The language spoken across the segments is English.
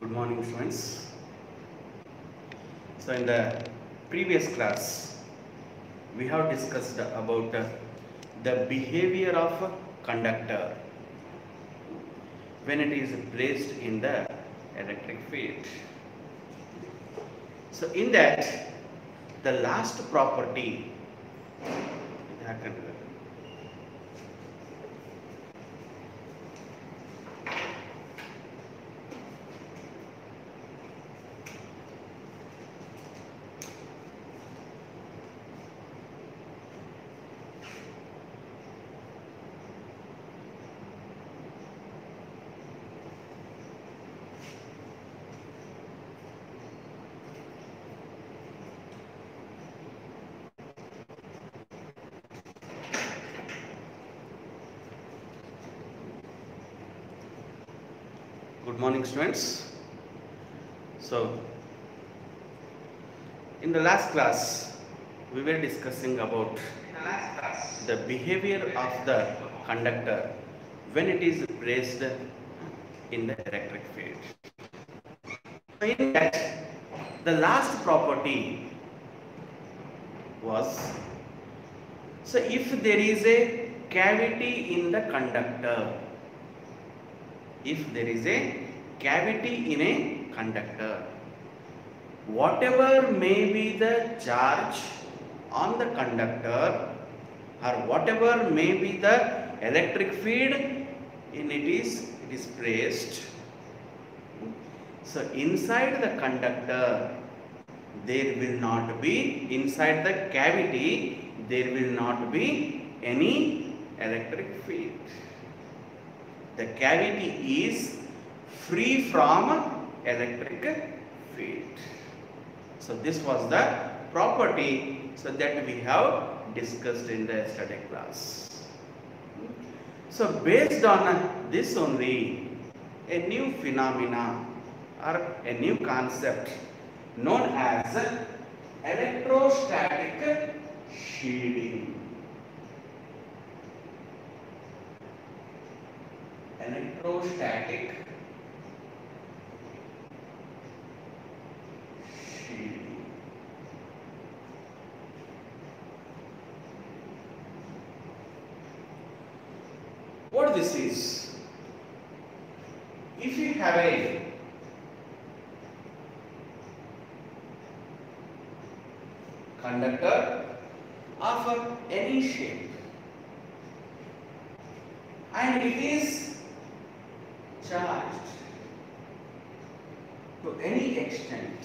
Good morning, students. So, in the previous class, we have discussed about the behavior of a conductor when it is placed in the electric field. So, in that, the last property Good morning, students. So, in the last class, we were discussing about the behavior of the conductor when it is placed in the electric field. So, in that, the last property was, so if there is a cavity in the conductor, if there is a cavity in a conductor, whatever may be the charge on the conductor or whatever may be the electric field in it is placed. So inside the conductor there will not be, inside the cavity there will not be any electric field. The cavity is free from electric field. So this was the property that we have discussed in the yesterday class. So based on this only, a new phenomena or a new concept known as electrostatic shielding. Electrostatic shielding. What this is? If you have a conductor of any shape and it is charged to any extent,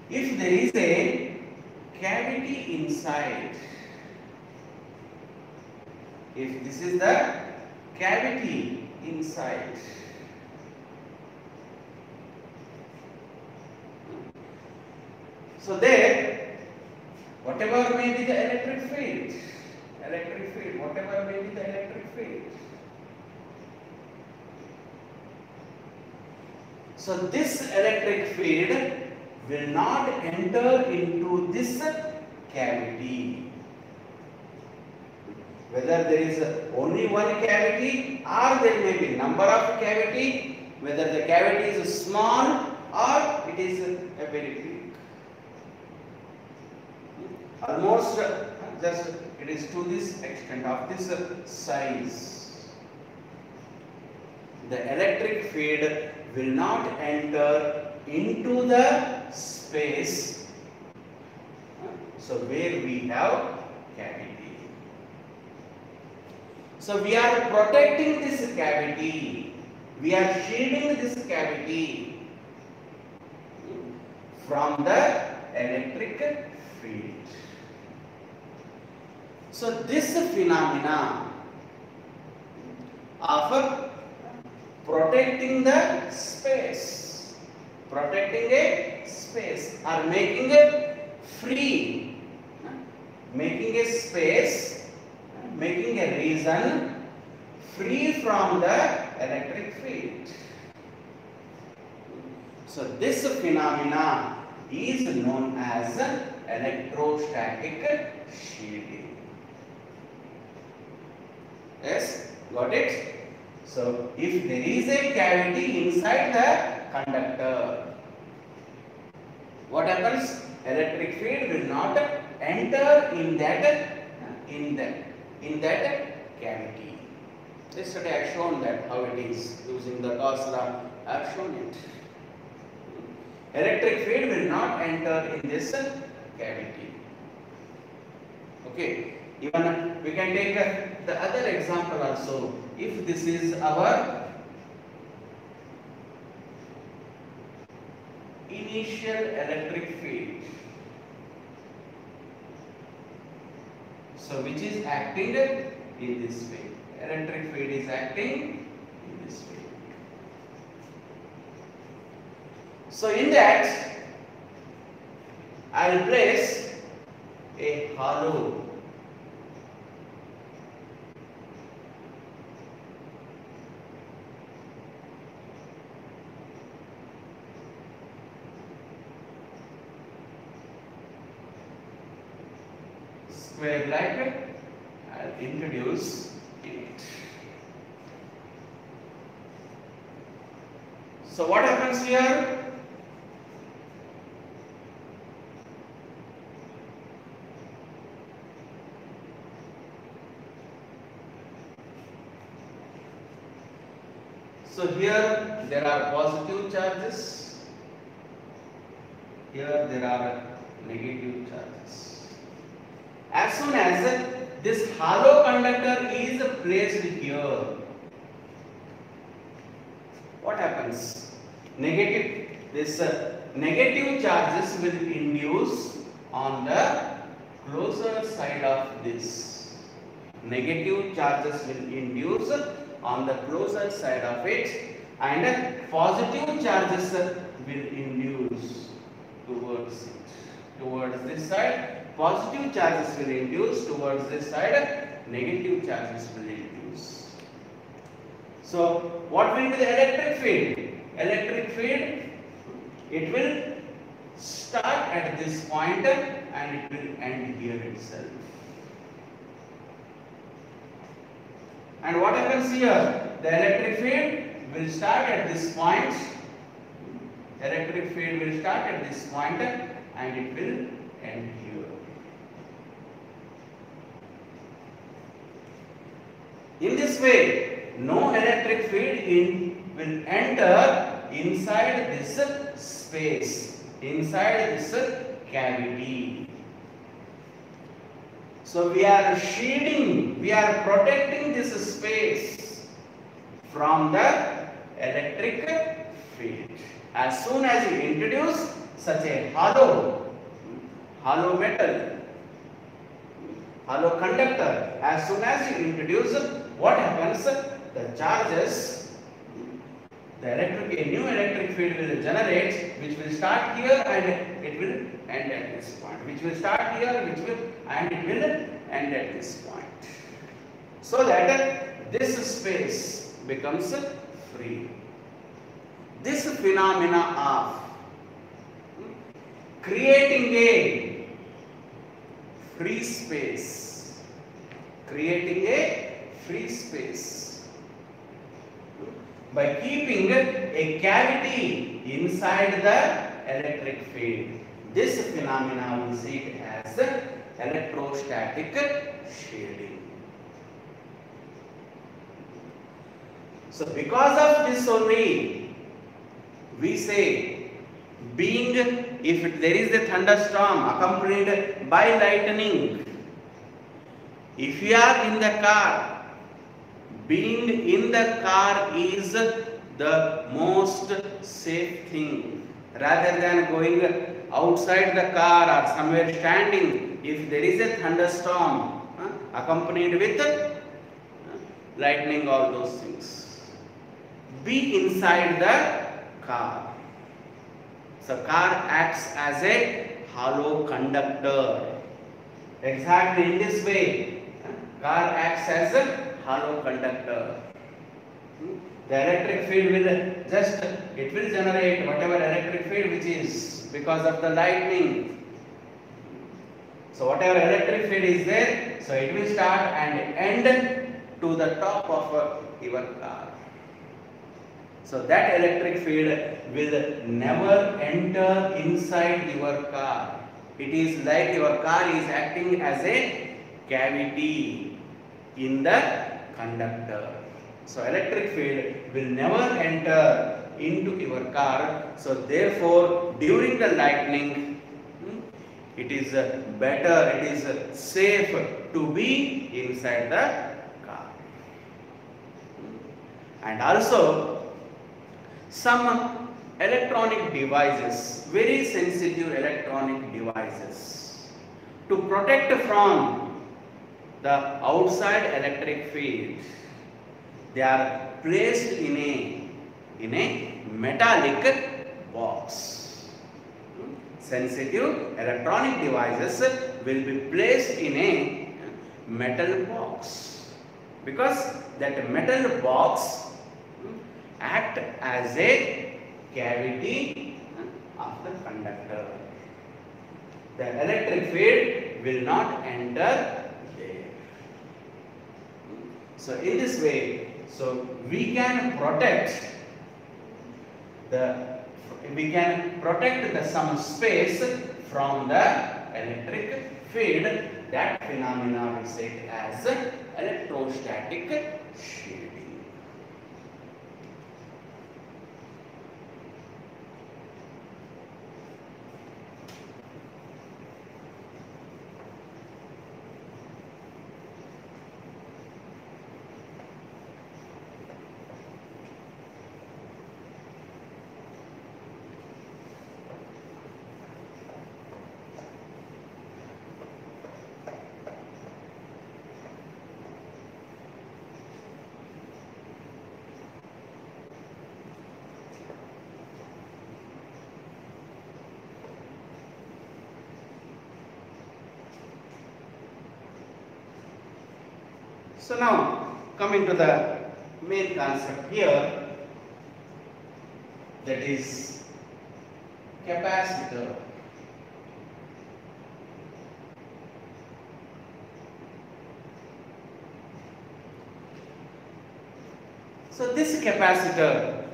if there is a cavity inside, if this is the cavity inside, so there whatever may be the electric field, whatever may be the electric field, so this electric field will not enter into this cavity. Whether there is only one cavity or there may be number of cavity, whether the cavity is small or it is a very big. Almost just it is to this extent of this size. The electric field will not enter into the space, so where we have cavity. So we are protecting this cavity, we are shielding this cavity from the electric field. So this phenomena of protecting the space, protecting a space or making it free, making a space, making a region free from the electric field. So this phenomena is known as electrostatic shielding. Yes, got it? So if there is a cavity inside the conductor, what happens? Electric field will not enter in that cavity. Yesterday I have shown that how it is using the Gauss law. I have shown it. Electric field will not enter in this cavity. Okay. Even we can take the other example also. If this is our initial electric field, so which is acting in this way. Electric field is acting in this way. So in that, I will place a hollow square bracket. I will introduce it. So what happens here? So here there are positive charges, here there are negative charges. As soon as this hollow conductor is placed here, what happens? This negative charges will induce on the closer side of this. Negative charges will induce on the closer side of it, and positive charges will induce towards this side. Positive charges will induce towards this side, negative charges will induce. So what will be the electric field? Electric field, it will start at this point and it will end here itself. And what happens here? The electric field will start at this point. Electric field will start at this point and it will end here. In this way, no electric field will enter inside this space, inside this cavity. So we are shielding, we are protecting this space from the electric field. As soon as you introduce such a hollow metal, hollow conductor, as soon as you introduce, what happens? The charges, a new electric field will generate, which will start here and it will end at this point. Which will start here, and it will end at this point. So that this space becomes free. This phenomena of creating a free space, by keeping a cavity inside the electric field. This phenomena we see it as electrostatic shielding. So because of this only, we say, if there is a thunderstorm accompanied by lightning, if you are in the car, being in the car is the most safe thing, rather than going outside the car or somewhere standing. If there is a thunderstorm accompanied with lightning, all those things, be inside the car. So car acts as a hollow conductor. Exactly in this way, car acts as a hollow conductor. The electric field will generate whatever electric field which is because of the lightning. So whatever electric field is there, so it will start and end to the top of your car. So that electric field will never enter inside your car. It is like your car is acting as a cavity in the conductor. So electric field will never enter into your car. So therefore, during the lightning, it is better, it is safe to be inside the car. And also, some electronic devices, very sensitive electronic devices, to protect from the outside electric field, they are placed in a metallic box. Sensitive electronic devices will be placed in a metal box, because that metal box act as a cavity of the conductor. The electric field will not enter there. So in this way, so we can protect some space from the electric field. That phenomena we say as electrostatic shielding. So now coming to the main concept here, that is capacitor. So this capacitor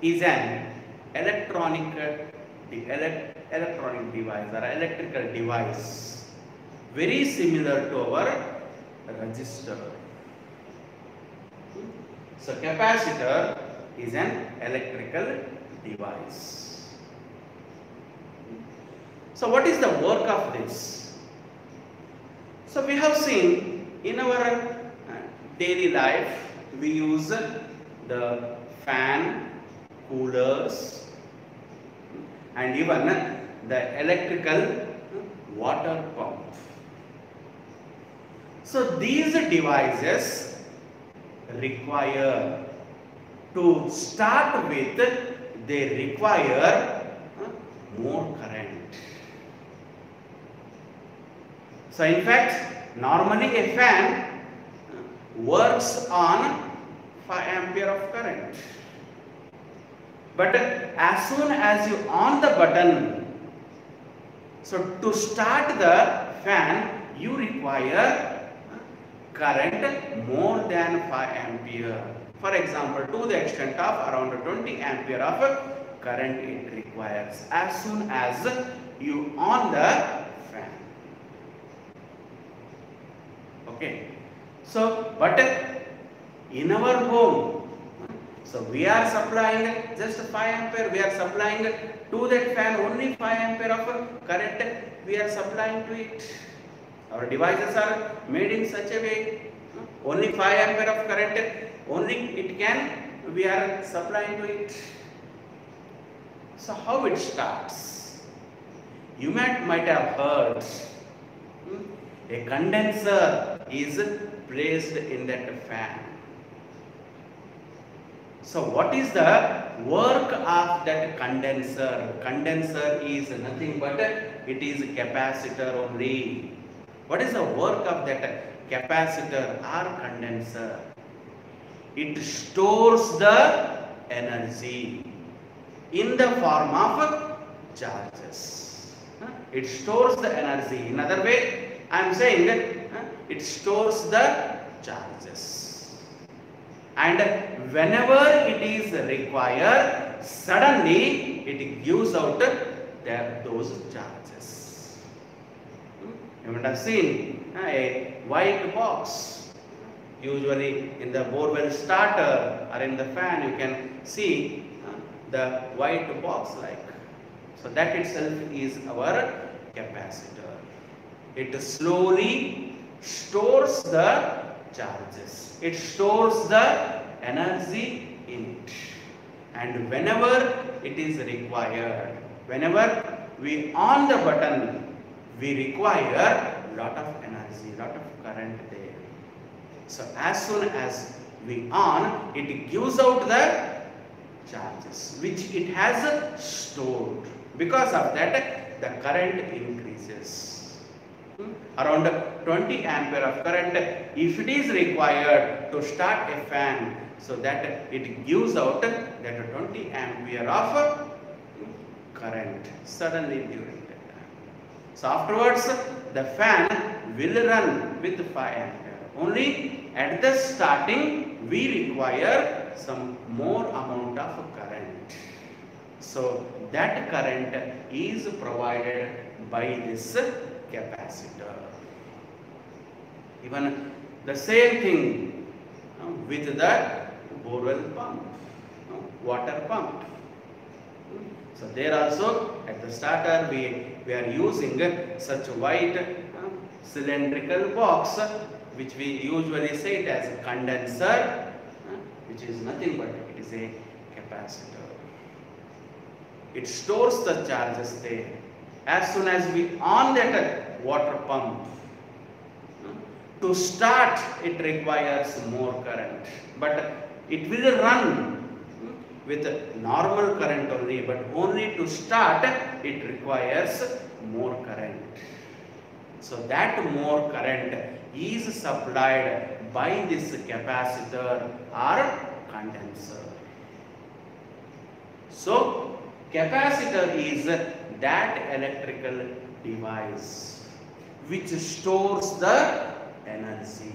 is an electronic device or electrical device, very similar to our resistor. So capacitor is an electrical device. So what is the work of this? So we have seen in our daily life we use the fan, coolers, and even the electrical water pump. So these devices require, to start with, they require more current. So in fact, normally a fan works on 5 ampere of current. But as soon as you on the button, so to start the fan, you require current more than 5 ampere. For example, to the extent of around 20 ampere of current it requires as soon as you on the fan. Okay. So, but in our home, so we are supplying just 5 ampere, we are supplying to that fan only 5 ampere of current we are supplying to it. Our devices are made in such a way, only 5 ampere of current, only it can, we are supplying to it. So how it starts? You might have heard a condenser is placed in that fan. So what is the work of that condenser? Condenser is nothing but it is a capacitor only. What is the work of that capacitor or condenser? It stores the energy in the form of charges. It stores the energy. In other way, I am saying that it stores the charges. and whenever it is required, suddenly it gives out those charges. You might have seen a white box. Usually in the borewell starter or in the fan you can see the white box like. So that itself is our capacitor. It slowly stores the charges. It stores the energy in it. And whenever it is required, whenever we on the button, we require lot of energy, lot of current there. So as soon as we on, it gives out the charges which it has stored. Because of that, the current increases. Around 20 ampere of current, if it is required to start a fan, so that it gives out that 20 ampere of current suddenly during that time. So afterwards, the fan will run with 5 ampere. Only at the starting, we require some more amount of current. So that current is provided by this capacitor. Even the same thing with the borewell pump, water pump. So there also at the starter we are using such white cylindrical box, which we usually say it as a condenser, which is nothing but it is a capacitor. It stores the charges there. As soon as we on that water pump, to start it requires more current, but it will run with normal current only, but only to start it requires more current. So that more current is supplied by this capacitor or condenser. So capacitor is that electrical device which stores the energy.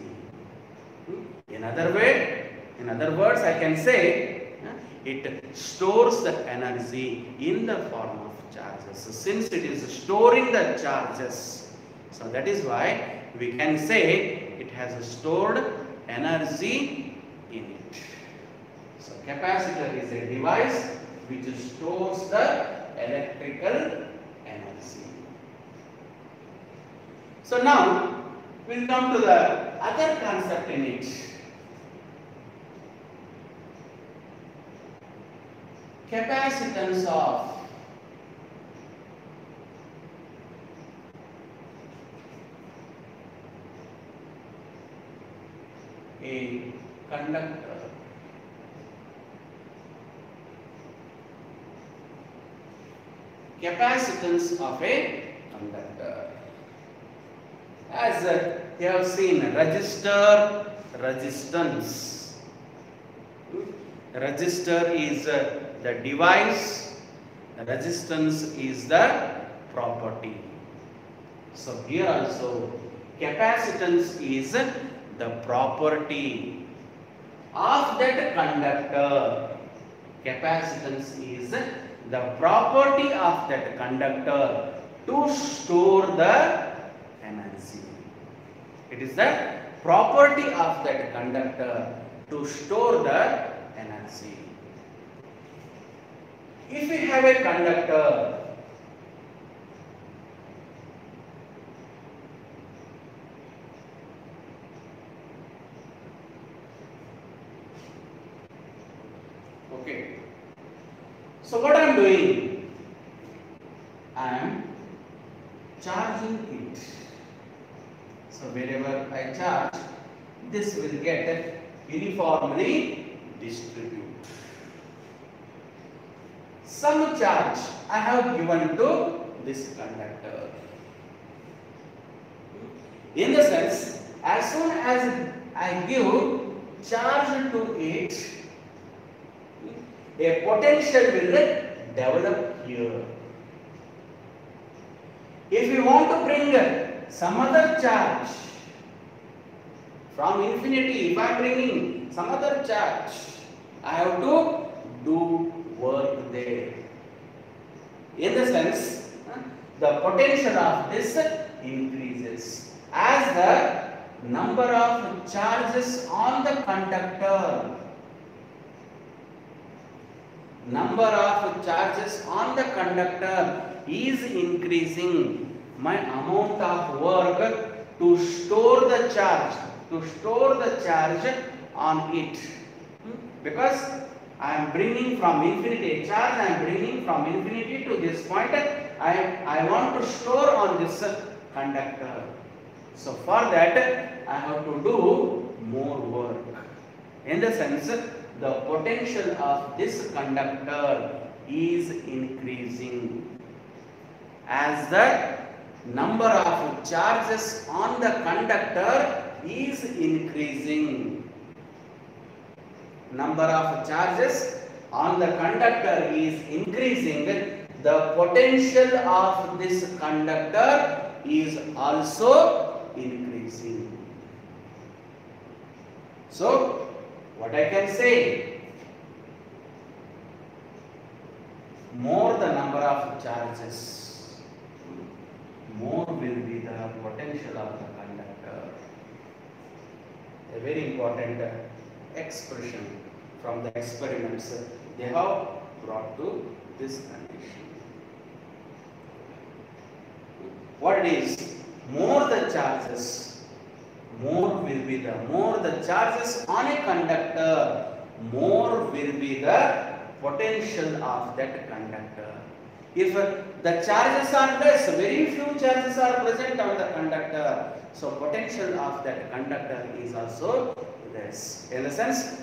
In other words, I can say it stores the energy in the form of charges. So since it is storing the charges, so that is why we can say it has stored energy in it. So capacitor is a device which stores the electrical energy. So now we will come to the other concept in it. Capacitance of a conductor. Capacitance of a conductor. As you have seen, resistor, resistance. Resistor is the device, the resistance is the property. So here also capacitance is the property of that conductor. Capacitance is the property of that conductor to store the energy. It is the property of that conductor to store the energy. If we have a conductor, okay, so what I am doing, I am charging it. So wherever I charge, this will get uniformly distributed. Some charge I have given to this conductor. In the sense, as soon as I give charge to it, a potential will develop here. If you want to bring some other charge from infinity, if I am bringing some other charge. I have to do work there. In the sense, the potential of this increases as the number of charges on the conductor. Number of charges on the conductor is increasing. My amount of work to store the charge, on it, because I am bringing from infinity a charge. I am bringing from infinity to this point. I want to store on this conductor. So for that I have to do more work. In the sense, the potential of this conductor is increasing as the number of charges on the conductor is increasing. Number of charges on the conductor is increasing. The potential of this conductor is also increasing. So, what I can say? More the number of charges, more will be the potential of the conductor. A very important expression from the experiments they have brought to this condition. What it is? More the charges, more the charges on a conductor, more will be the potential of that conductor. If the charges are less, very few charges are present on the conductor, so potential of that conductor is also less. In the sense,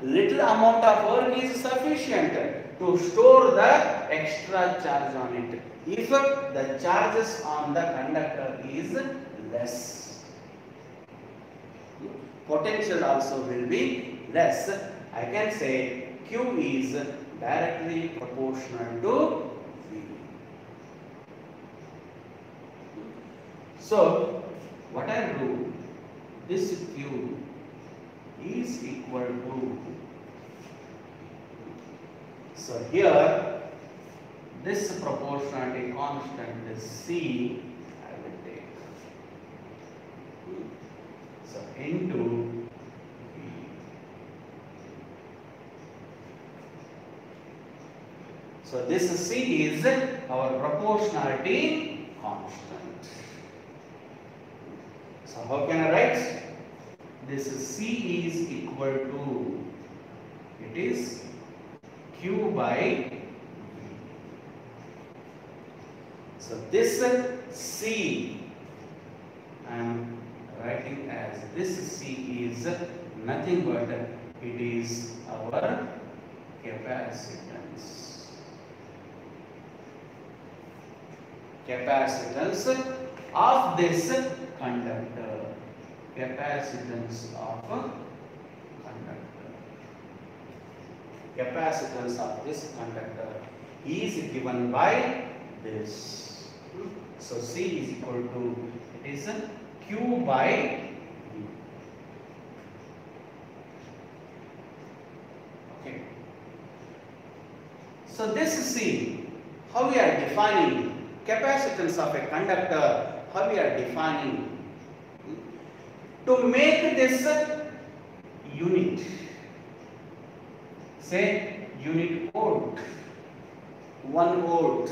little amount of work is sufficient to store the extra charge on it. If the charges on the conductor is less, potential also will be less. I can say Q is directly proportional to V. So, what I do, this Q is equal to, so here this proportionality constant, this C, I will take. So into V. So this C is our proportionality constant. So how can I write? This C is equal to, it is Q by V. So this C I am writing as this C is nothing but it is our capacitance. Capacitance of this conductor. Capacitance of conductor. Capacitance of this conductor is given by this. So C is equal to, it is Q by V. Okay. So this C, how we are defining capacitance of a conductor, how we are defining. To make this unit, say unit volt, 1 volt.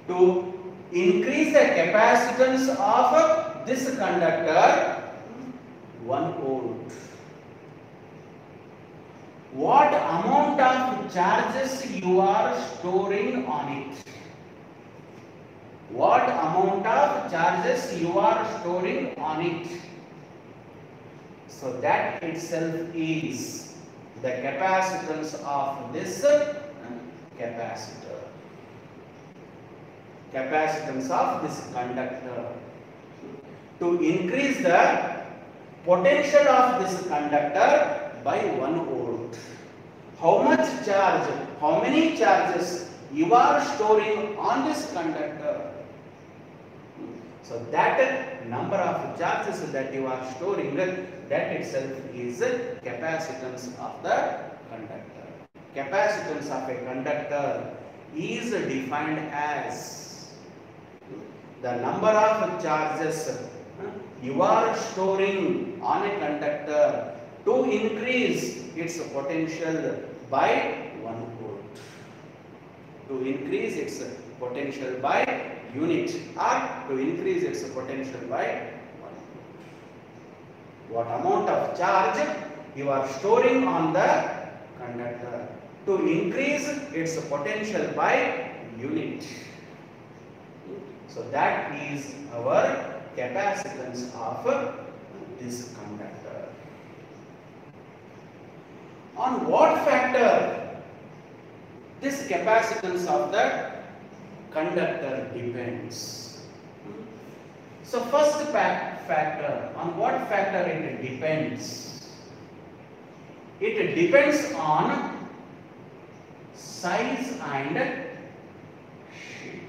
To increase the capacitance of this conductor, 1 volt. What amount of charges you are storing on it? What amount of charges you are storing on it? So that itself is the capacitance of this capacitor. Capacitance of this conductor. To increase the potential of this conductor by 1 volt. How much charge, how many charges you are storing on this conductor? So that number of charges that you are storing, that itself is capacitance of the conductor. Capacitance of a conductor is defined as the number of charges you are storing on a conductor to increase its potential by 1 volt. To increase its potential by unit, or to increase its potential by 1 volt. What amount of charge you are storing on the conductor to increase its potential by unit. So that is our capacitance of this conductor. On what factor this capacitance of the conductor depends? So first factor, on what factor it depends? It depends on size and shape.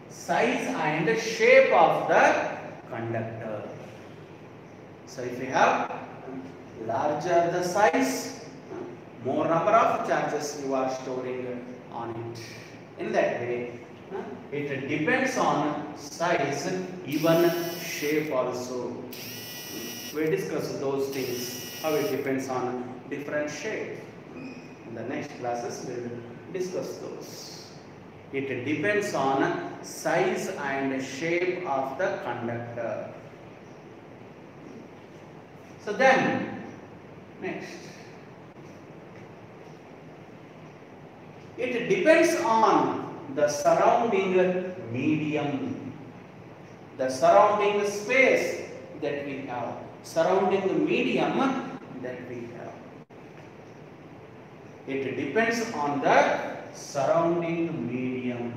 Size and shape of the conductor. So if you have larger the size, more number of charges you are storing on it. In that way, it depends on size, even shape also. We discuss those things, how it depends on different shape. In the next classes we will discuss those. It depends on size and shape of the conductor. So then, next, it depends on the surrounding medium, the surrounding space that we have, surrounding medium that we have. It depends on the surrounding medium.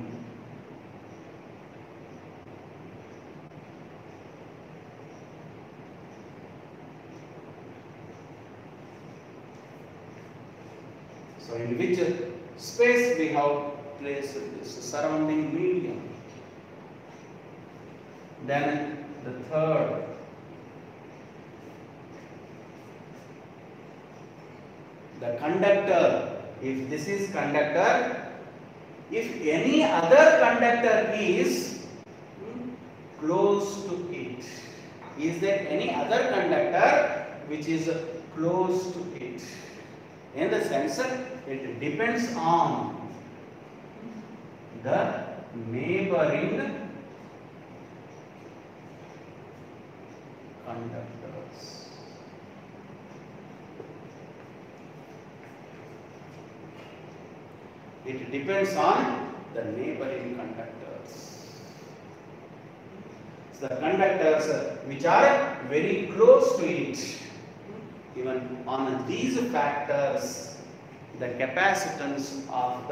So in which space we have placed this surrounding medium. Then the third, the conductor. If this is conductor, if any other conductor is close to it, is there any other conductor which is close to it? In the sense, it depends on the neighboring conductors. It depends on the neighboring conductors. So the conductors which are very close to it, even on these factors, the capacitance of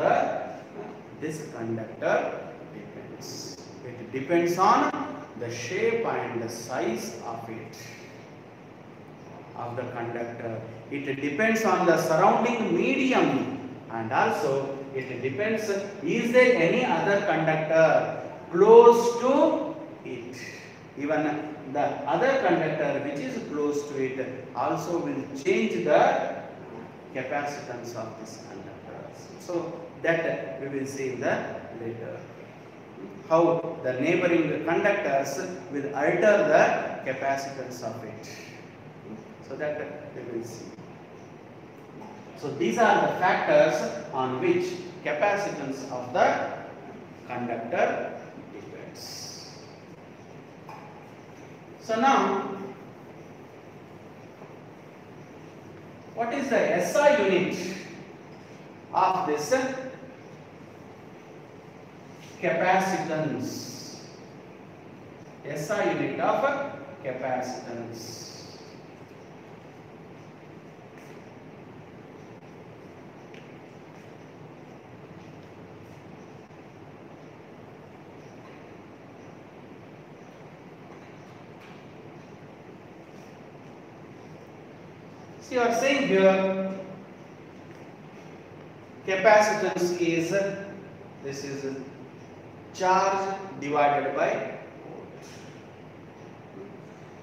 this conductor depends. It depends on the shape and the size of it, of the conductor. It depends on the surrounding medium, and also it depends, is there any other conductor close to it? Even the other conductor which is close to it also will change the capacitance of this conductor. So that we will see in the later. How the neighboring conductors will alter the capacitance of it. So that we will see. So these are the factors on which capacitance of the conductor depends. So now, what is the SI unit of this capacitance? SI unit of capacitance. So you are saying here capacitance is, this is charge divided by volt.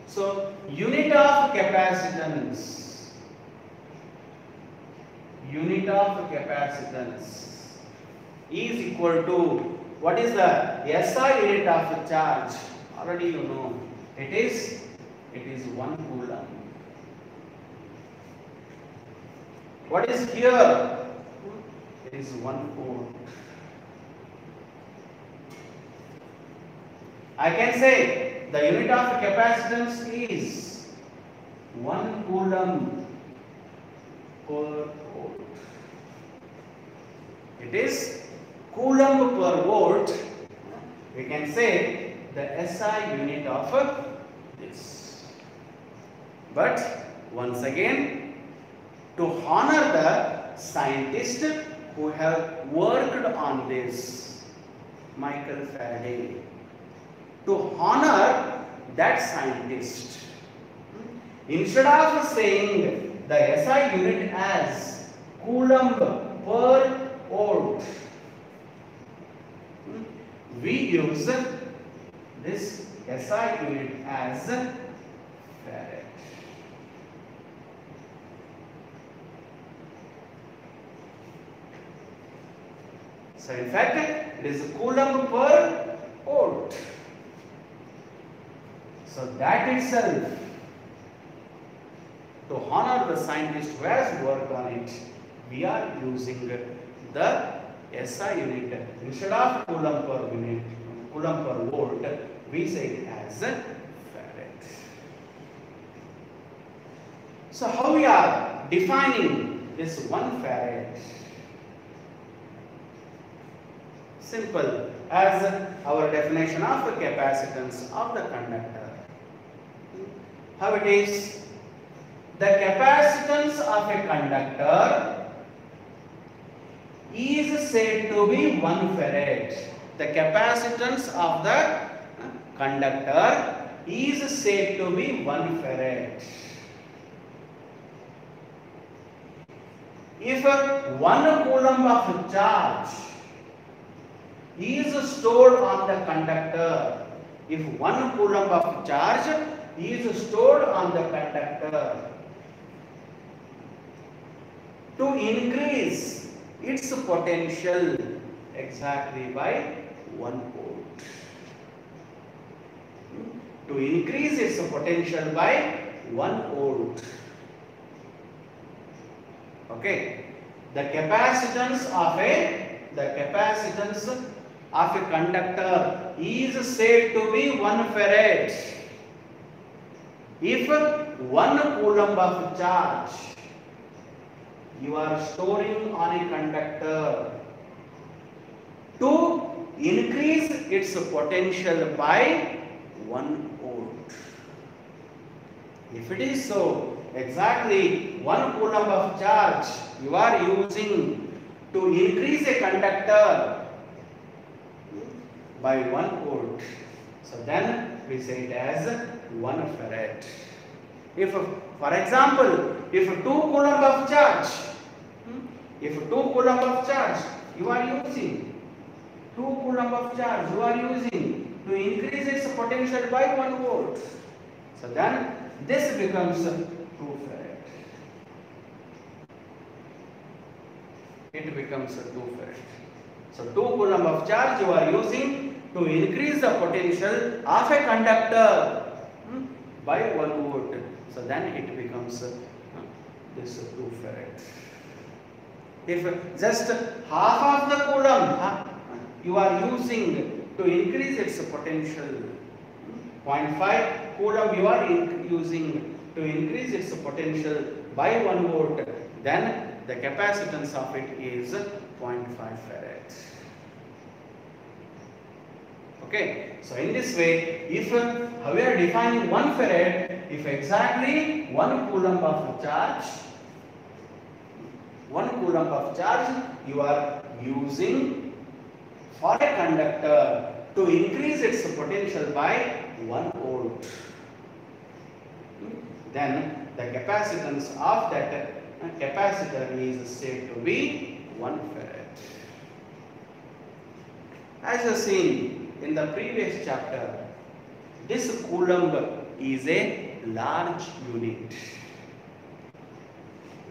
So unit of capacitance is equal to, what is the SI unit of charge? Already you know, it is 1 coulomb. What is here? It is 1 volt. I can say the unit of capacitance is 1 coulomb per volt. It is coulomb per volt. We can say the SI unit of this. But once again, to honor the scientist who have worked on this, Michael Faraday, to honor that scientist, instead of saying the SI unit as coulomb per volt, we use this SI unit as farad. So in fact, it is coulomb per volt. So that itself, to honor the scientist who has worked on it, we are using the SI unit. Instead of coulomb per volt, we say it as farad. So how we are defining this 1 farad? Simple, as our definition of the capacitance of the conductor. How it is? The capacitance of a conductor is said to be 1 farad. The capacitance of the conductor is said to be 1 farad. If 1 coulomb of charge is stored on the conductor, if 1 coulomb of charge is stored on the conductor, to increase its potential exactly by 1 volt. To increase its potential by 1 volt. Okay. The capacitance of a conductor is said to be 1 farad. If 1 coulomb of charge you are storing on a conductor, to increase its potential by 1 volt. If it is so, exactly 1 coulomb of charge you are using to increase a conductor by 1 volt. So then we say it as 1 farad. If, for example, if 2 coulomb of charge, you are using, 2 coulomb of charge you are using to increase its potential by 1 volt. So then this becomes 2 farad. It becomes 2 farad. So 2 coulomb of charge you are using to increase the potential of a conductor by 1 volt. So then it becomes this 2 farad. If just half of the coulomb you are using to increase its potential, 0.5 coulomb you are using to increase its potential by 1 volt, then the capacitance of it is 0.5 farad. Okay, so in this way, if we are defining 1 farad, if exactly 1 coulomb of charge, you are using for a conductor to increase its potential by 1 volt, then the capacitance of that capacitor is said to be 1 farad. As you have seen in the previous chapter, this coulomb is a large unit.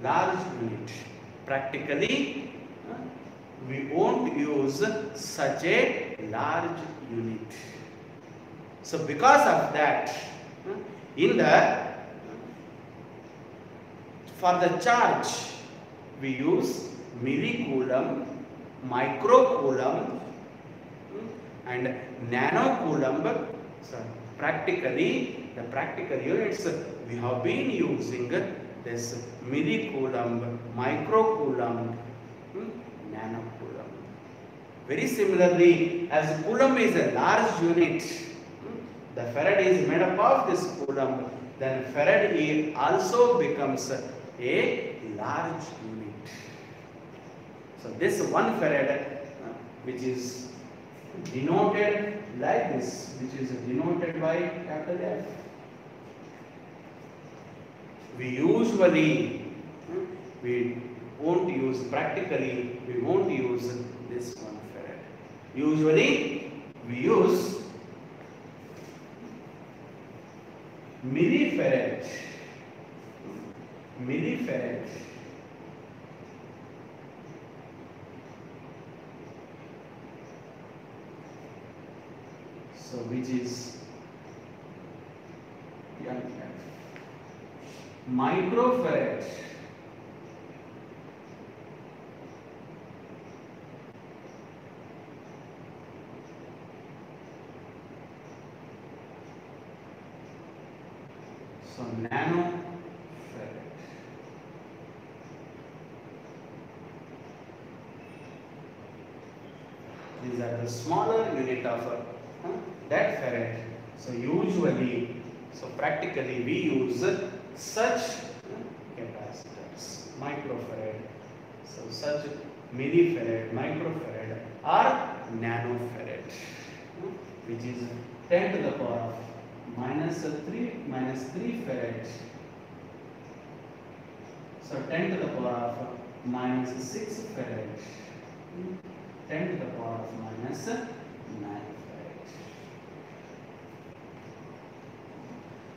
Large unit. Practically, we won't use such a large unit. So because of that, for the charge, we use millicoulomb, microcoulomb, and nanocoulomb. So practically, the practical units we have been using this millicoulomb, microcoulomb, nanocoulomb. Very similarly, as coulomb is a large unit, the farad is made up of this coulomb, then farad also becomes a large unit. So this 1 farad, which is denoted like this, which is denoted by capital F. We usually, we won't use, practically we won't use this 1 farad. Usually we use millifarad. Millifarad. So which is microfarad. So nanofarad. These are the smaller unit of that farad. So usually, so practically we use such capacitors, microfarad. So such millifarad, microfarad or nanofarad, which is 10 to the power of minus 3 farad. So 10 to the power of minus 6 farad. 10 to the power of minus 9 farad.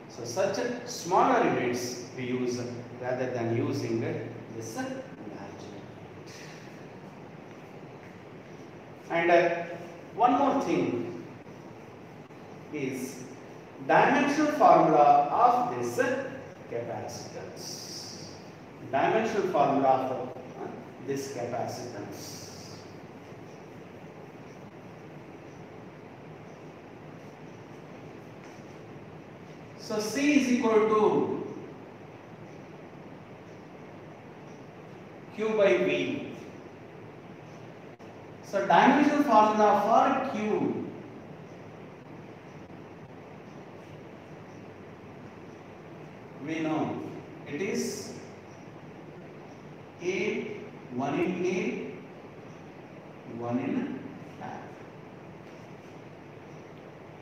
So such smaller units we use rather than using this large unit. And one more thing is dimensional formula of this capacitance. Dimensional formula of this capacitance. So C is equal to Q by V. So dimensional formula for Q we know it is A, 1 in A, 1 in I.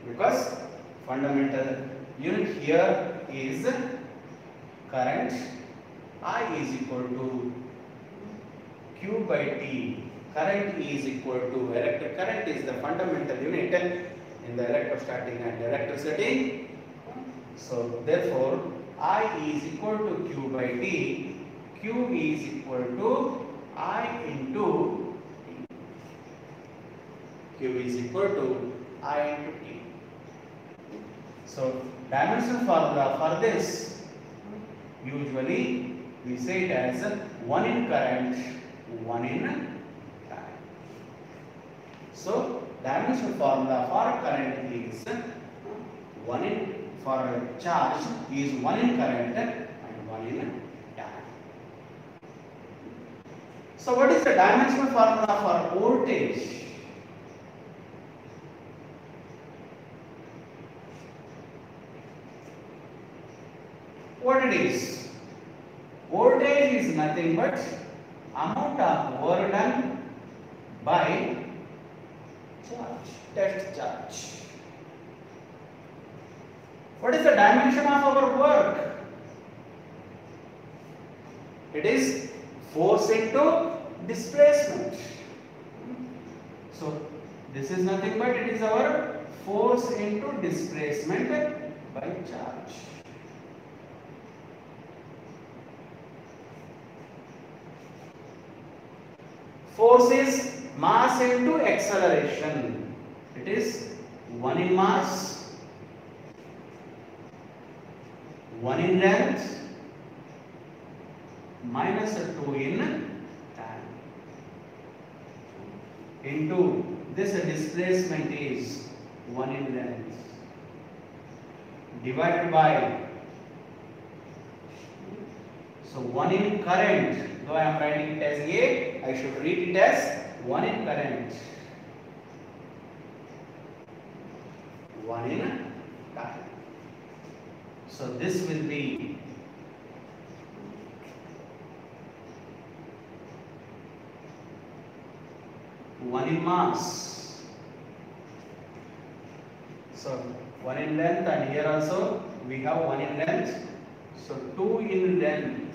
Because fundamental unit here is current. I is equal to Q by T. Current is equal to electric current is the fundamental unit in the electrostatic and electricity. So therefore I is equal to Q by T. Q is equal to I into T. Q is equal to I into T. So dimensional formula for this, usually we say it as 1 in current, 1 in time. So dimensional formula for current is 1 in, for charge is 1 in current and 1 in time. So what is the dimensional formula for voltage? What it is? Voltage is nothing but amount of work done by charge, test charge. What is the dimension of our work? It is force into displacement. So This is nothing but it is our force into displacement by charge. Force is mass into acceleration. It is 1 in mass, 1 in length, minus 2 in time. Into this displacement is 1 in length divided by, so 1 in current, though I am writing it as A, I should read it as 1 in current, 1 in time. So this will be one in mass. So 1 in length, and here also we have 1 in length. So 2 in length.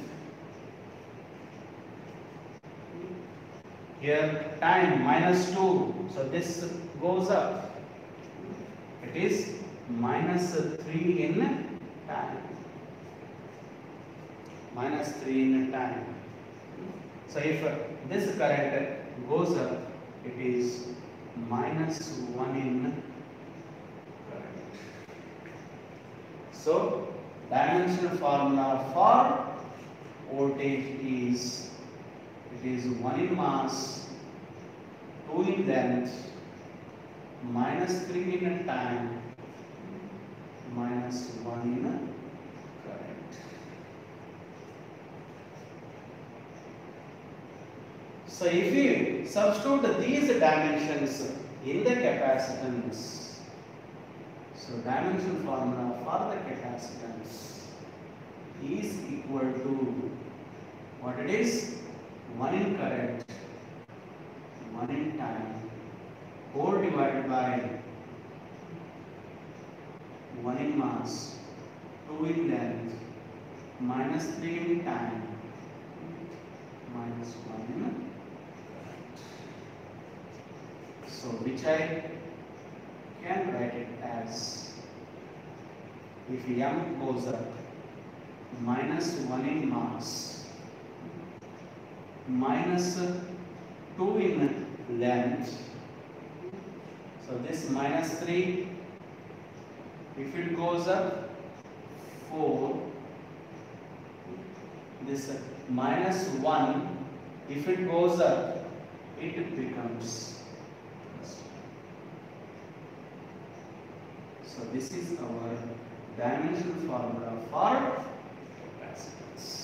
Here time minus 2. So this goes up. It is minus 3 in time. Minus 3 in time. So if this current goes up, it is minus 1 in current. So dimensional formula for voltage is, it is 1 in mass, 2 in length, minus 3 in time, minus 1 in current. So if we substitute these dimensions in the capacitance, so dimensional formula for the capacitance is equal to what it is? 1 in current, 1 in time, whole divided by 1 in mass, 2 in length, minus 3 in time, minus 1 in current. So which I can write it as, if m goes up, minus 1 in mass, minus 2 in length. So this minus 3, if it goes up, 4. This minus 1, if it goes up, it becomes. So this is our dimensional formula for capacitance.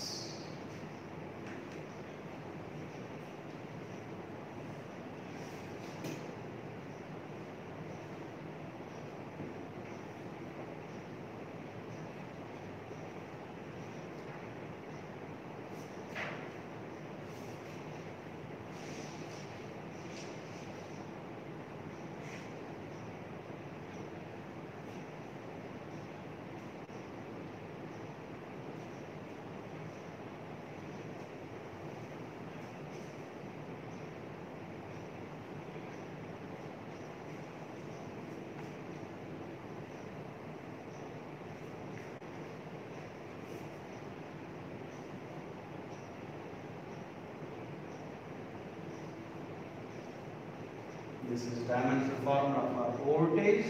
This is dimensional formula for voltage.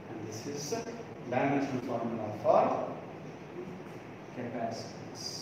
And this is dimensional formula for capacitance.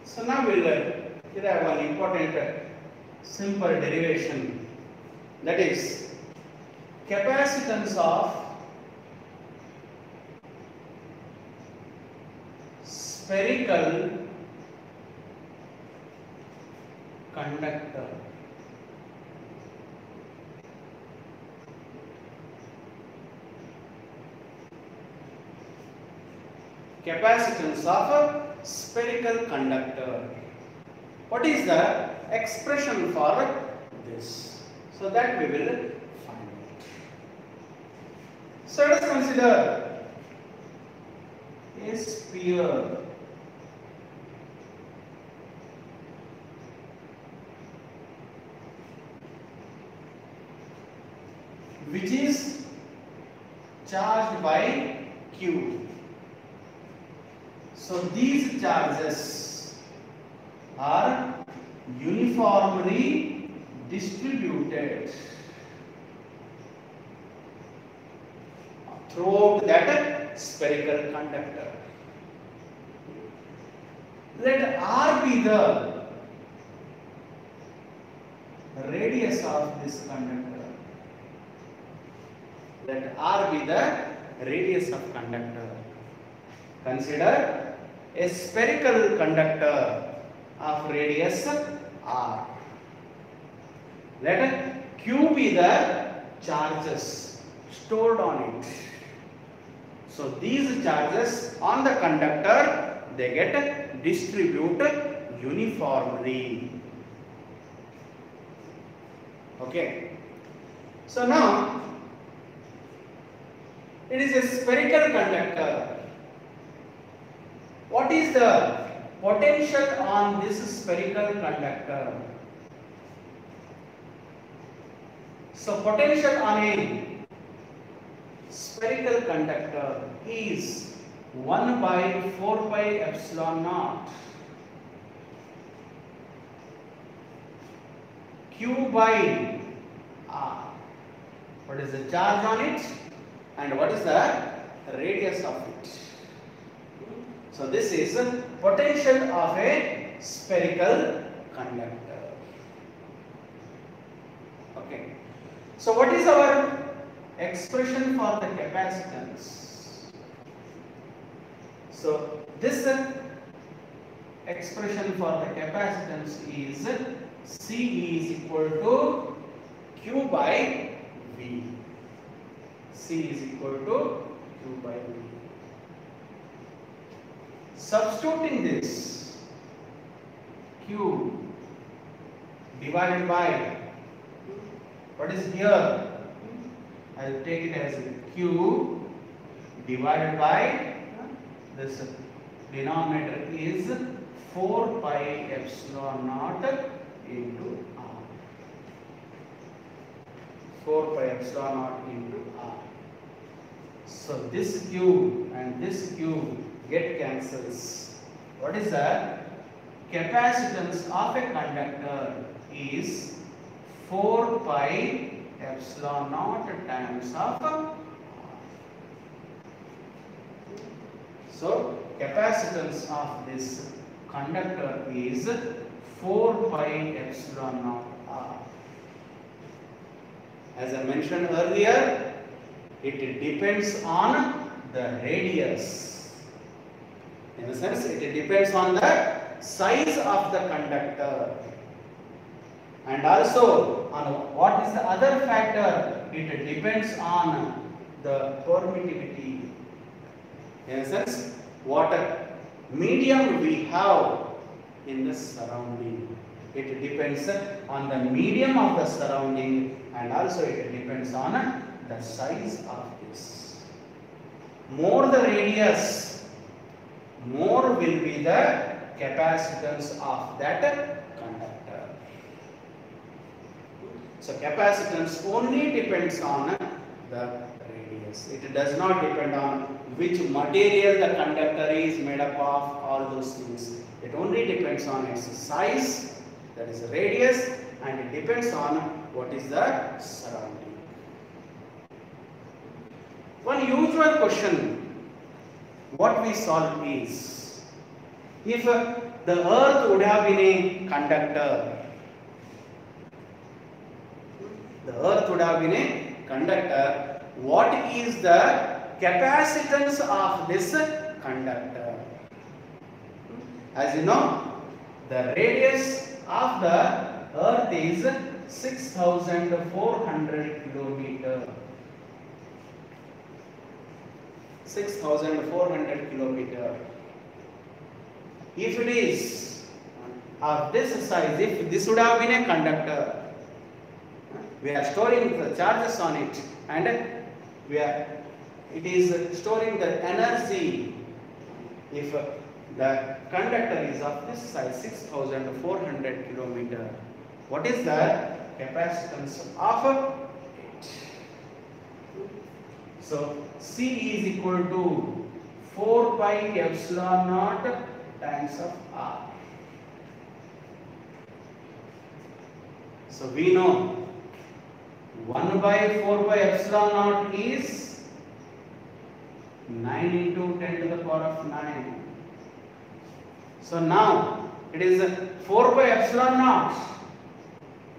So now we'll here I have one important simple derivation, that is capacitance of spherical conductor. Capacitance of a spherical conductor. What is the expression for this? So that we will find out. So let us consider a sphere which is charged by Q. So these charges are uniformly distributed throughout that spherical conductor. Let R be the radius of this conductor. Let R be the radius of conductor. Consider a spherical conductor of radius R. Let Q be the charges stored on it. So these charges on the conductor, they get distributed uniformly. Okay. So now it is a spherical conductor. What is the potential on this spherical conductor? So potential on a spherical conductor is 1 by 4 pi epsilon naught Q by R. What is the charge on it and what is the radius of it? So this is potential of a spherical conductor. Okay. So what is our expression for the capacitance? So this expression for the capacitance is C is equal to Q by V. C is equal to Q by V. Substituting this, Q divided by, what is here? I will take it as Q divided by, this denominator is 4 pi epsilon naught into R. 4 pi epsilon naught into R. So this Q and this Q get cancels. What is that? Capacitance of a conductor is 4 pi epsilon naught times of R. So capacitance of this conductor is 4 pi epsilon naught R. As I mentioned earlier, it depends on the radius. In a sense, it depends on the size of the conductor and also on what is the other factor. It depends on the permittivity. In a sense, what medium we have in the surrounding. It depends on the medium of the surrounding and also it depends on the size of this. More the radius, more will be the capacitance of that conductor. So capacitance only depends on the radius. It does not depend on which material the conductor is made up of, all those things. It only depends on its size, that is the radius, and it depends on what is the surrounding. One usual question what we solve is, if the earth would have been a conductor. The earth would have been a conductor. What is the capacitance of this conductor? As you know, the radius of the earth is 6,400 kilometer. 6,400 kilometer. If it is of this size, if this would have been a conductor, we are storing the charges on it, and it is storing the energy. If the conductor is of this size, 6,400 kilometer, what is the capacitance of it? So C is equal to 4 pi epsilon naught times of R. So we know 1 by 4 by epsilon naught is 9 into 10 to the power of 9. So now it is 4 by epsilon naught.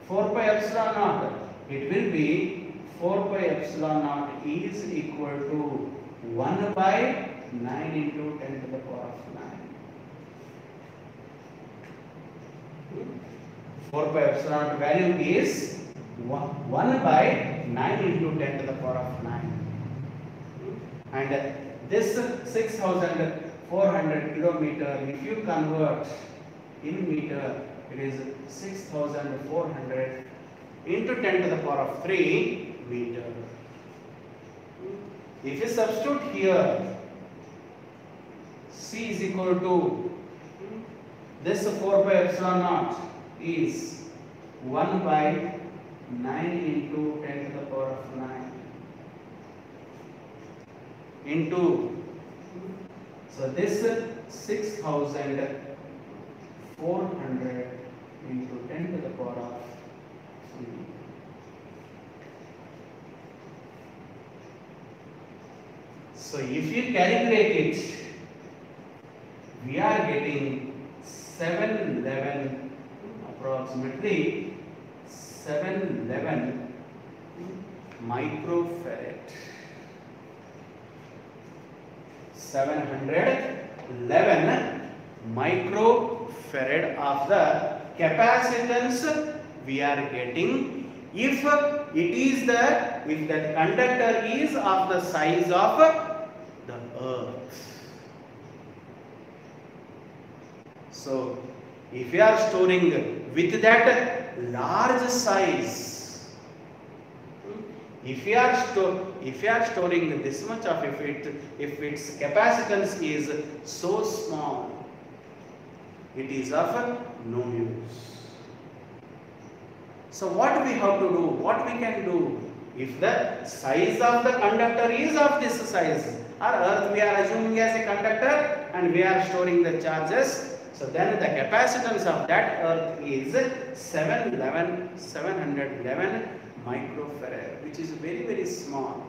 4 by epsilon naught. It will be 4 by epsilon naught is equal to 1 by 9 into 10 to the power of 9. 4 by epsilon naught value is 1 by 9 into 10 to the power of 9. And this 6,400 kilometer, if you convert in meter, it is 6,400 into 10 to the power of 3 meter. If you substitute here, C is equal to this 4 by epsilon naught is 1 by 9 into 10 to the power of 9 into, so this 6,400 into 10 to the power of 3. So if you calculate it, we are getting 711, approximately 711 microfarad. 711 microfarad of the capacitance we are getting if it is if that conductor is of the size of the earth. So if you are storing with that large size, if you are storing this much of, if its capacitance is so small, it is of no use. So what we have to do, what we can do, if the size of the conductor is of this size, our earth we are assuming as a conductor and we are storing the charges, so then the capacitance of that earth is 711 microfarad, which is very, very small.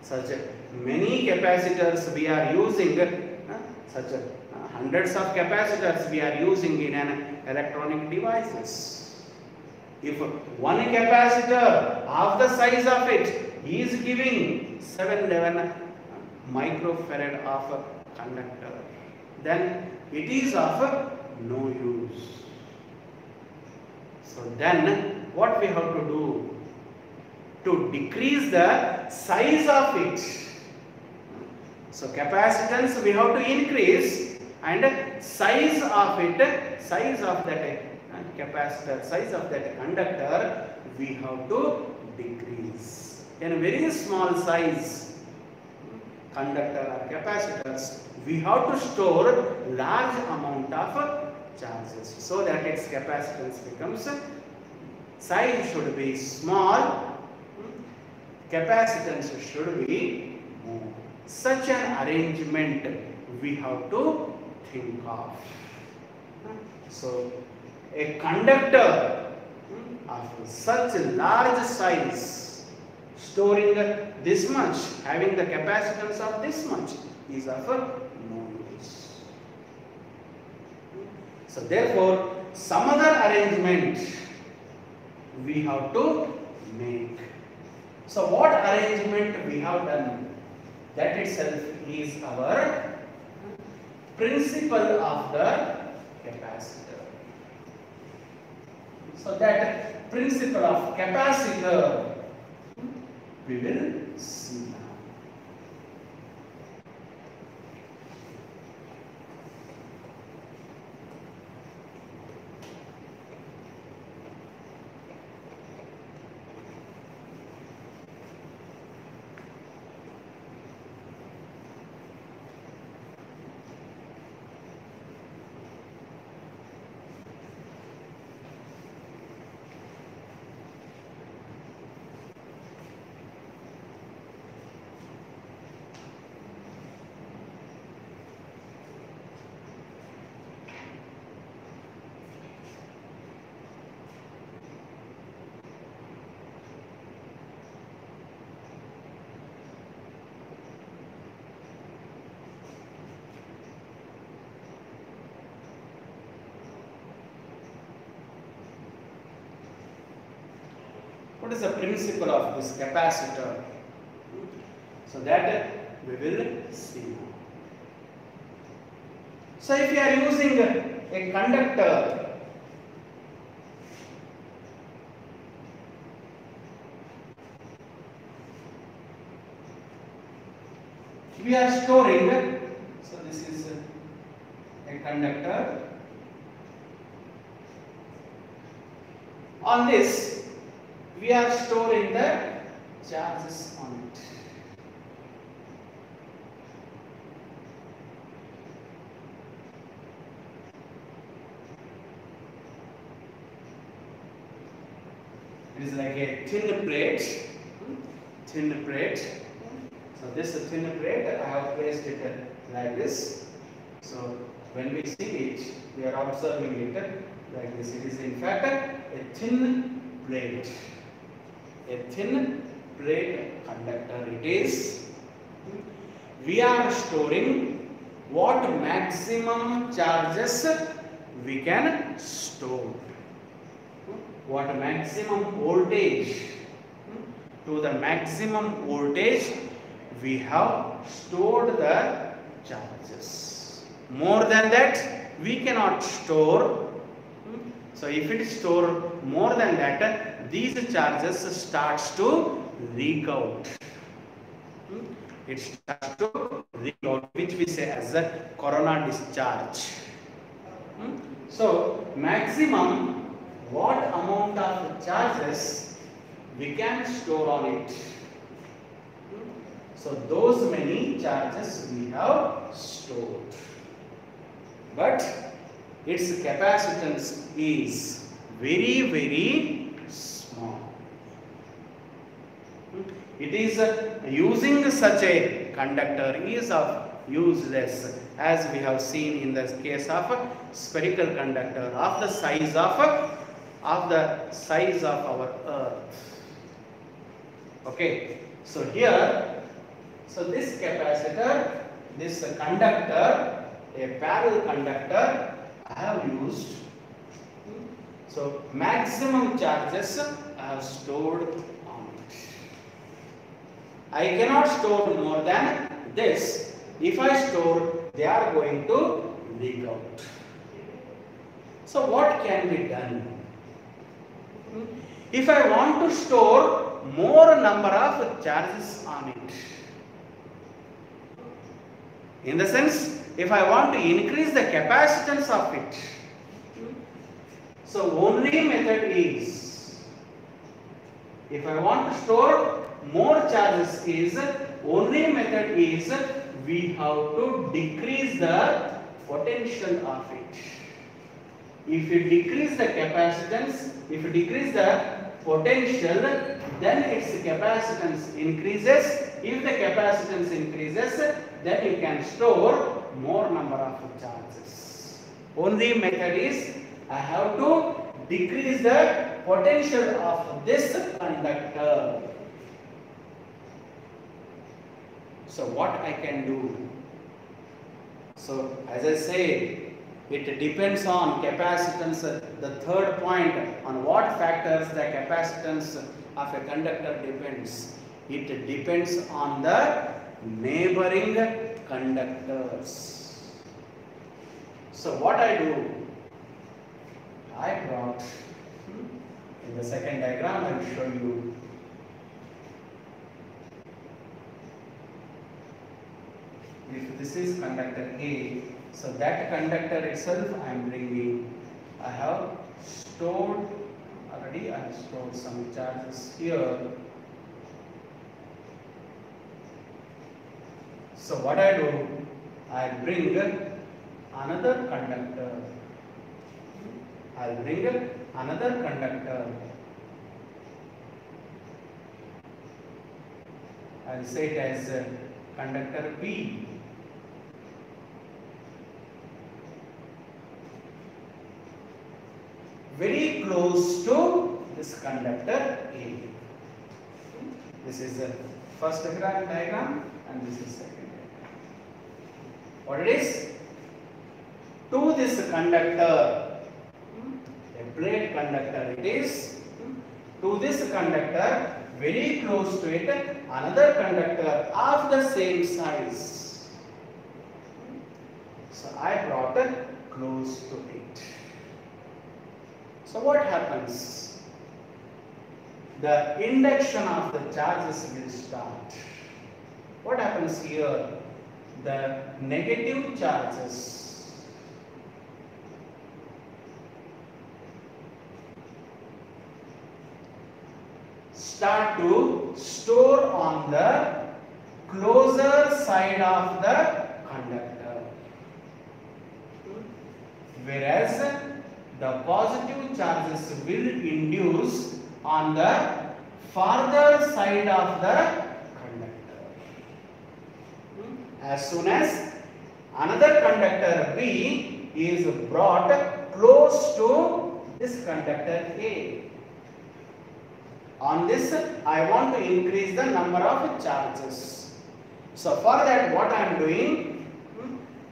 Such many capacitors we are using, such hundreds of capacitors we are using in an electronic devices. If one capacitor of the size of it is giving 711 microfarad of a conductor, then it is of no use. So then what we have to do to decrease the size of it? So capacitance we have to increase, and size of it, size of that capacitor, size of that conductor we have to decrease. In a very small size conductor or capacitors, we have to store large amount of charges so that its capacitance becomes, size should be small, capacitance should be more. Such an arrangement we have to think of. So a conductor of such large size, storing this much, having the capacitance of this much, is of no use. So therefore, some other arrangement we have to make. So what arrangement we have done? That itself is our principle of the capacitor. So that principle of capacitor we will see now. What is the principle of this capacitor? So that we will see now. So if you are using a conductor, we are storing, so this is a conductor. On this we are storing the charges on it. It is like a thin plate. So this thin plate, I have placed it like this. So when we see it, we are observing it like this. It is in fact a thin plate. A thin plate conductor it is. We are storing what maximum charges we can store. What maximum voltage, to the maximum voltage we have stored the charges. More than that we cannot store. So if it store more than that, these charges starts to leak out. It starts to leak out, which we say as a corona discharge. So maximum what amount of charges we can store on it. So those many charges we have stored. But its capacitance is very, very small. It is using such a conductor is of useless, as we have seen in the case of spherical conductor of the size of our earth. Okay, so here, so this capacitor, this conductor, a parallel conductor I have used. So maximum charges I have stored on it. I cannot store more than this. If I store, they are going to leak out. So what can be done? If I want to store more number of charges on it, in the sense, if I want to increase the capacitance of it, so only method is, if I want to store more charges is, only method is we have to decrease the potential of it. If you decrease the capacitance, if you decrease the potential, then its capacitance increases. If the capacitance increases, then you can store more number of charges. Only method is I have to decrease the potential of this conductor. So what I can do? So as I say, It depends on capacitance, the third point, on what factors the capacitance of a conductor depends. It depends on the neighboring conductors. So what I do, I brought, in the second diagram I will show you. If this is conductor A, so that conductor itself I am bringing. I have stored already. I have stored some charges here. So what I do, I bring another conductor. I will bring another conductor. I will say it as conductor B. Very close to this conductor A. This is the first diagram and this is second diagram. What it is? To this conductor, a plate conductor it is. To this conductor, very close to it, another conductor of the same size. So I brought it close to it. So what happens? The induction of the charges will start. What happens here? The negative charges start to store on the closer side of the conductor, whereas the positive charges will induce on the farther side of the conductor. As soon as another conductor B is brought close to this conductor A, on this I want to increase the number of charges. So for that what I am doing,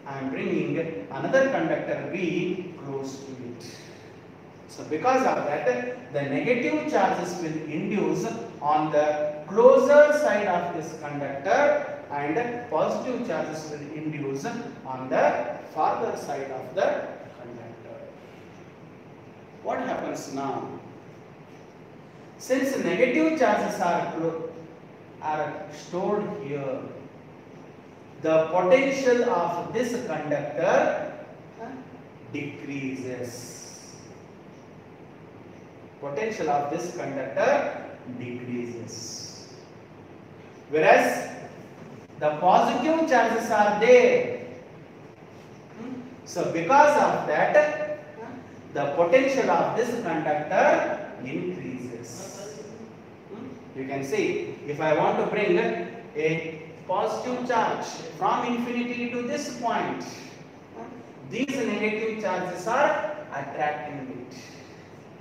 I am bringing another conductor B close to it. So because of that, the negative charges will induce on the closer side of this conductor and positive charges will induce on the farther side of the conductor. What happens now? Since negative charges are stored here, the potential of this conductor decreases. Potential of this conductor decreases. Whereas the positive charges are there. So because of that, the potential of this conductor increases. You can see, if I want to bring a positive charge from infinity to this point, these negative charges are attracting it,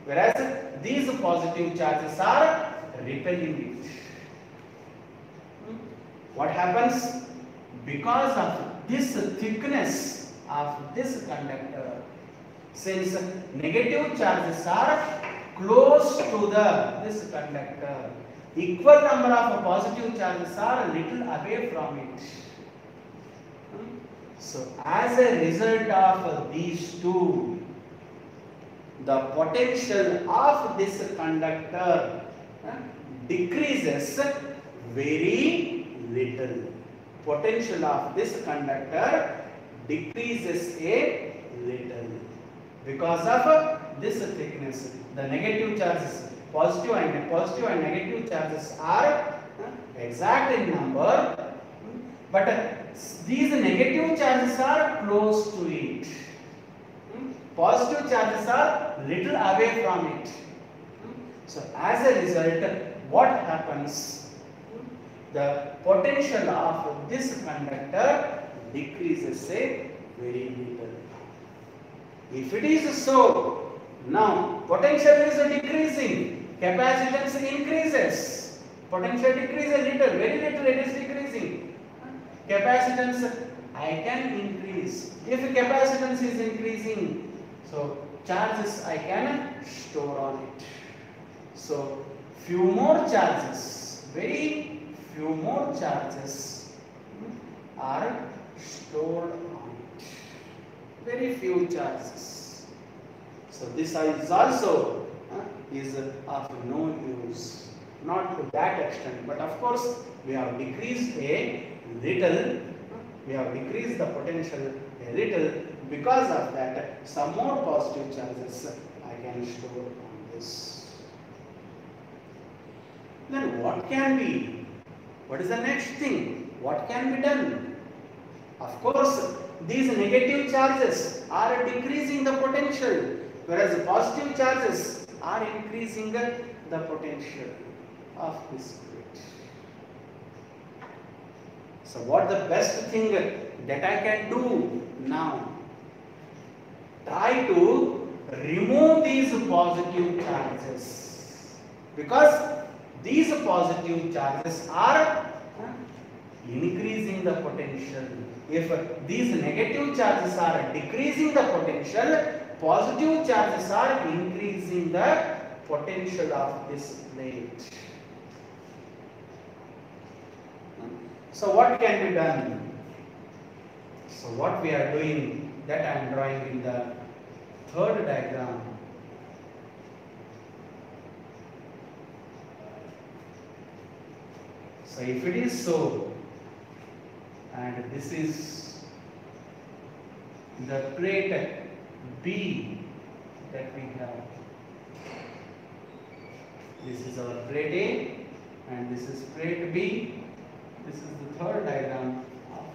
whereas these positive charges are repelling it. What happens? Because of this thickness of this conductor, since negative charges are close to this conductor, equal number of positive charges are a little away from it. So as a result of these two, the potential of this conductor decreases very little. Potential of this conductor decreases a little because of this thickness. The negative charges, positive and negative charges are exact in number, but these negative charges are close to it. Positive charges are little away from it. So as a result, what happens? The potential of this conductor decreases a very little. If it is so, now potential is decreasing, capacitance increases. Potential decreases a little, very little it is decreasing. Capacitance I can increase. If capacitance is increasing, so charges I can store on it. So few more charges, very few more charges are stored on it. Very few charges. So this is also is of no use. Not to that extent, but of course we have decreased a little. We have decreased the potential a little. Because of that, some more positive charges I can store on this. Then what can be? What is the next thing? What can be done? Of course, these negative charges are decreasing the potential, whereas the positive charges are increasing the potential of this fluid. So what the best thing that I can do now? Try to remove these positive charges, because these positive charges are increasing the potential. If these negative charges are decreasing the potential, positive charges are increasing the potential of this plate. So what can be done? So what we are doing, that I am drawing in the third diagram. So if it is so, and this is the plate B that we have. This is our plate A and this is plate B. This is the third diagram of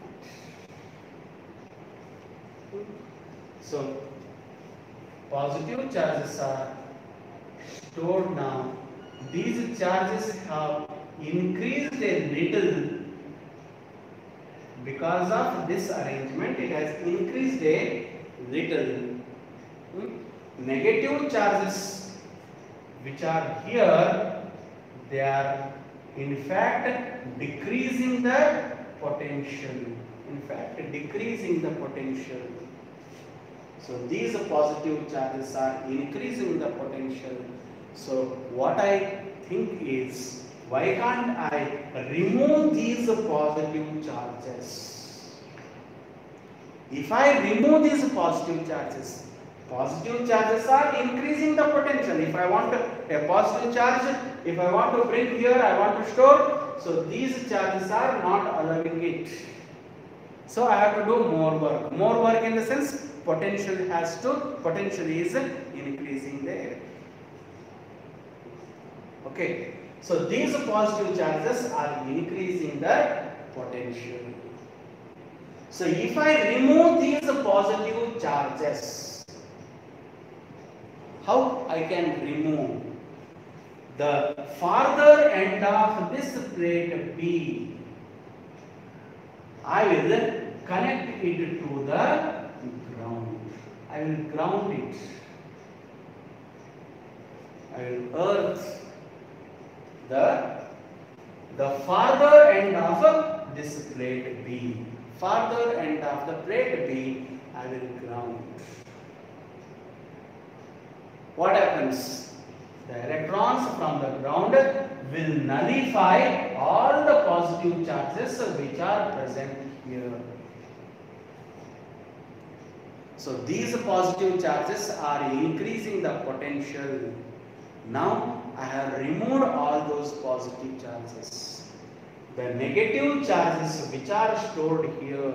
it. So positive charges are stored now. These charges have increased a little. Because of this arrangement, it has increased a little. Negative charges which are here, they are in fact decreasing the potential. In fact, decreasing the potential. So these positive charges are increasing the potential. So what I think is, why can't I remove these positive charges? If I remove these positive charges are increasing the potential. If I want a positive charge, if I want to bring here, I want to store, so these charges are not allowing it. So I have to do more work. More work in the sense, potential is increasing there. Okay. So these positive charges are increasing the potential. So if I remove these positive charges, how I can remove? The farther end of this plate B, I will connect it to the ground. I will ground it. I will earth the farther end of this plate B. Farther end of the plate B, I will ground. What happens? The electrons from the ground will nullify all the positive charges which are present here. So these positive charges are increasing the potential. Now I have removed all those positive charges. The negative charges which are stored here,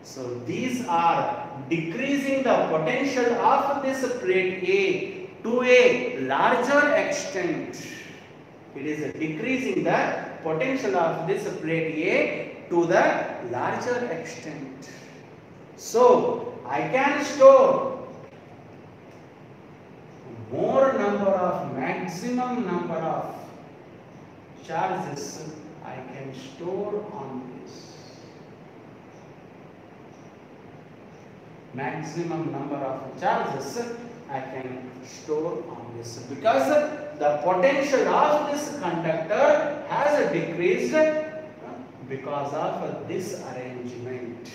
so these are decreasing the potential of this plate A to a larger extent. It is decreasing the potential of this plate A to the larger extent. So I can store more number of, maximum number of charges I can store on this. Maximum number of charges I can store on this, because the potential of this conductor has decreased because of this arrangement.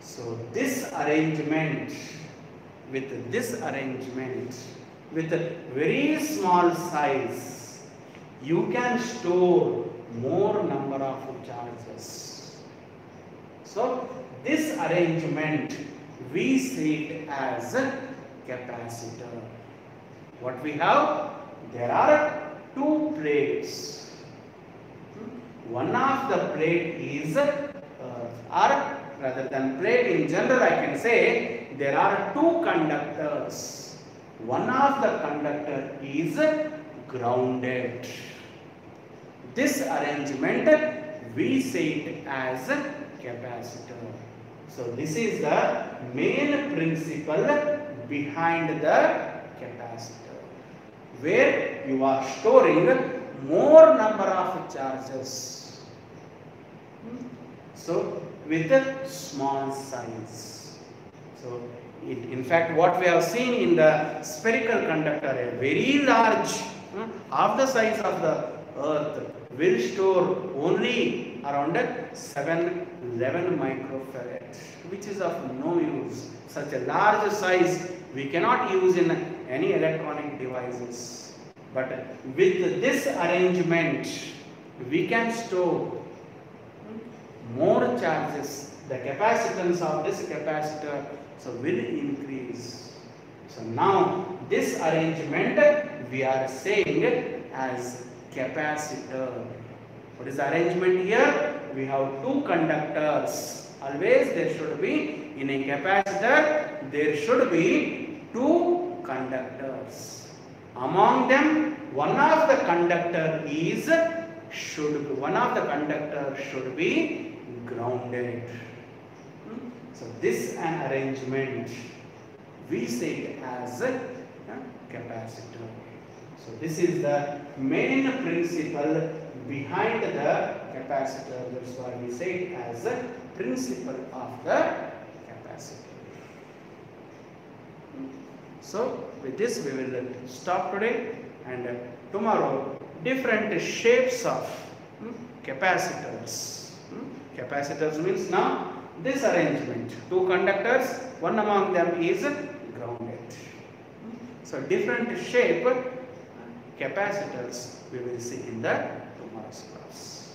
So this arrangement, with a very small size, you can store more number of charges. So this arrangement we see it as a capacitor. What we have? There are two plates. One of the plate is or rather than plate in general, I can say there are two conductors. One of the conductor is grounded. This arrangement we say it as a capacitor. So this is the main principle behind the capacitor, where you are storing more number of charges. So with a small size. So in fact, what we have seen in the spherical conductor, a very large, half the size of the earth, will store only around 711 microfarad, which is of no use. Such a large size we cannot use in any electronic devices. But with this arrangement, we can store more charges. The capacitance of this capacitor will increase. So now this arrangement we are saying as capacitor. What is the arrangement here? We have two conductors. Always there should be, in a capacitor, there should be two conductors. Among them, one of the conductor should be grounded. So this an arrangement we say it as a capacitor. So this is the main principle behind the capacitor. That's why we say it as a principle of the capacitor. So with this we will stop today, and tomorrow different shapes of capacitors. Capacitors means now this arrangement, two conductors, one among them is grounded. So different shape capacitors we will see in the tomorrow's class.